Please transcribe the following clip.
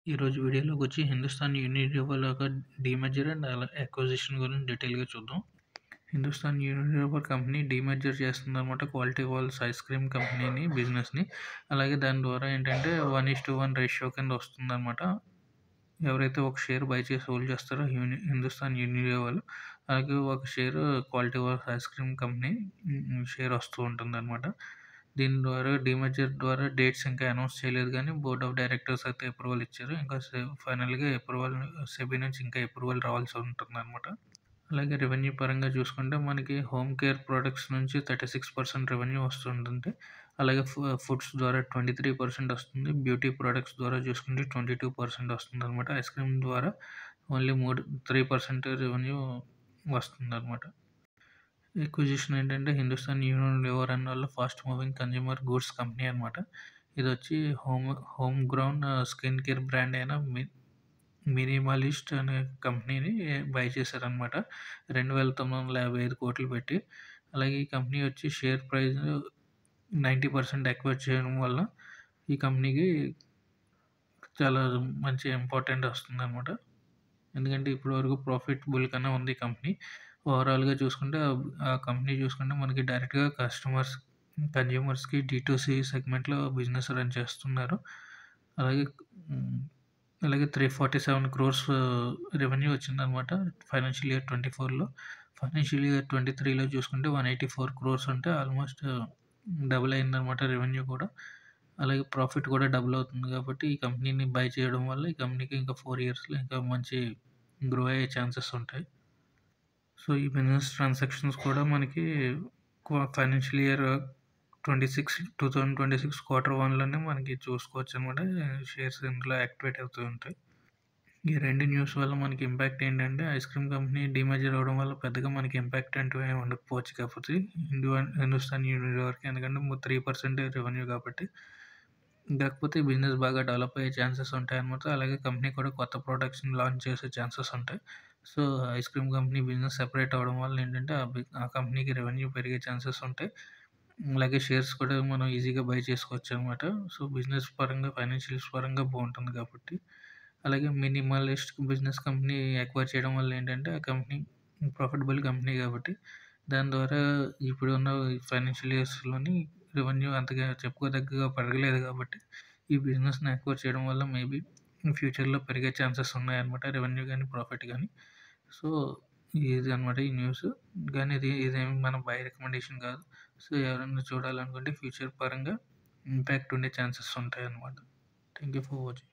ఈరోజు వీడియోలోకొచ్చి హిందుస్థాన్ యూనిలివర్ యొక్క డీమర్జర్ అండ్ అక్విజిషన్ గురించి డీటెయిల్‌గా చూద్దాం. హిందుస్థాన్ యూనిలివర్ కంపెనీ డీమర్జర్ చేస్తుందనమాట క్వాలిటీ వాల్స్ ఐస్ క్రీమ్ కంపెనీని, బిజినెస్‌ని. అలాగే దాని ద్వారా ఏంటంటే 1:1 రేషియో కింద వస్తుందనమాట. ఎవరైతే ఒక షేర్ బై చేసి హోల్డ్ చేస్తారో హిందుస్థాన్ యూనిలివర్, అలాగే ఒక share Kwality walls ice cream company share వస్తూ ఉంటుందనమాట. దీని ద్వారా డీమర్జర్ ద్వారా డేట్స్ ఇంకా అనౌన్స్ చేయలేదు కానీ బోర్డ్ ఆఫ్ డైరెక్టర్స్ అయితే అప్రూవల్ ఇచ్చారు. ఇంకా ఫైనల్‌గా సెబీ నుంచి ఇంకా అప్రూవల్ రావాల్సి ఉంటుందనమాట. అలాగే రెవెన్యూ పరంగా చూసుకుంటే మనకి హోమ్ కేర్ ప్రొడక్ట్స్ నుంచి 36% రెవెన్యూ వస్తుంటుంది. అలాగే ఫుడ్స్ ద్వారా 23% వస్తుంది. బ్యూటీ ప్రొడక్ట్స్ ద్వారా చూసుకుంటే 22% వస్తుందనమాట. ఐస్ క్రీమ్ ద్వారా ఓన్లీ 3% రెవెన్యూ వస్తుందనమాట. ఎక్విజిషన్ ఏంటంటే హిందుస్థాన్ యూనిలివర్ అన్న వాళ్ళ fast moving consumer goods company అనమాట. ఇదొచ్చి home ground skin care brand అయిన మినిమలిస్ట్ అనే కంపెనీని బై చేశారనమాట. 2,955 కోట్లు పెట్టి. అలాగే ఈ కంపెనీ వచ్చి షేర్ ప్రైస్ 90% ఎక్వైర్ చేయడం వల్ల ఈ కంపెనీకి చాలా మంచి ఇంపార్టెంట్ వస్తుందనమాట. ఎందుకంటే ఇప్పటివరకు ప్రాఫిటబుల్ కన్నా ఉంది ఈ కంపెనీ. ఓవరాల్‌గా చూసుకుంటే ఆ కంపెనీ చూసుకుంటే మనకి డైరెక్ట్‌గా కన్జ్యూమర్స్‌కి డీ2సీ సెగ్మెంట్‌లో బిజినెస్ రన్ చేస్తున్నారు. అలాగే హ్మ్. అలాగే 347 క్రోర్స్ రెవెన్యూ వచ్చిందనమాట ఫైనాన్షియల్ ఇయర్ 24లో. ఫైనాన్షియల్ ఇయర్ 23లో చూసుకుంటే 184 క్రోర్స్ ఉంటే ఆల్మోస్ట్ డబుల్ అయిందనమాట రెవెన్యూ కూడా. అలాగే ప్రాఫిట్ కూడా డబుల్ అవుతుంది కాబట్టి ఈ కంపెనీని బై చేయడం వల్ల ఈ కంపెనీకి ఇంకా 4 ఇయర్స్‌లో ఇంకా మంచి గ్రో అయ్యే ఛాన్సెస్ ఉంటాయి. సో, ఈ బిజినెస్ ట్రాన్సాక్షన్స్ కూడా మనకి ఫైనాన్షియల్ ఇయర్ 2026 క్వార్టర్ 1లోనే మనకి చూసుకోవచ్చనమాట. షేర్స్ ఇందులో యాక్టివేట్ అవుతూ ఉంటాయి. ఈ 2 న్యూస్ వల్ల మనకి ఇంపాక్ట్ ఏంటంటే ఐస్ క్రీమ్ కంపెనీ డీమర్జర్ అవ్వడం వల్ల పెద్దగా మనకి ఇంపాక్ట్ అంటూ ఏమి ఉండకపోవచ్చు కాకపోతే హిందుస్థాన్ యూనిలివర్‌కి ఎందుకంటే 3% రెవెన్యూ కాబట్టి. కాకపోతే బిజినెస్ బాగా డెవలప్ అయ్యే ఛాన్సెస్ ఉంటాయన్నమాట. అలాగే కంపెనీ కూడా కొత్త ప్రొడక్ట్స్‌ని లాంచ్ చేసే ఛాన్సెస్ ఉంటాయి. So, ice cream company business separate అవ్వడం వల్ల ఏంటంటే ఆ కంపెనీకి రెవెన్యూ పెరిగే ఛాన్సెస్ ఉంటాయి. అలాగే షేర్స్ కూడా మనం ఈజీగా బై చేసుకోవచ్చనమాట. సో, బిజినెస్ పరంగా, ఫైనాన్షియల్స్ పరంగా బావుంటుంది కాబట్టి. అలాగే మినిమలిస్ట్ బిజినెస్ కంపెనీ అక్వైర్ చేయడం వల్ల ఏంటంటే ఆ కంపెనీ ప్రాఫిటబుల్ కంపెనీ కాబట్టి దాని ద్వారా ఇప్పుడున్న ఫైనాన్షియల్ ఇయర్స్‌లోని రెవెన్యూ అంతగా చెప్పుకోదగ్గగా పెరగలేదు కాబట్టి ఈ బిజినెస్‌ని అక్వైర్ చేయడం వల్ల మేబీ ఫ్యూచర్‌లో పెరిగే ఛాన్సెస్ ఉన్నాయన్నమాట. రెవెన్యూ గానీ, ప్రాఫిట్ గానీ. సో, ఇదనమాట ఈ న్యూస్. కానీ ఇదేమి మన బై రికమెండేషన్ కాదు. సో, ఎవరైనా చూడాలనుకుంటే ఫ్యూచర్ పరంగా ఇంపాక్ట్ ఉండే ఛాన్సెస్ ఉంటాయన్నమాట. Thank you for watching.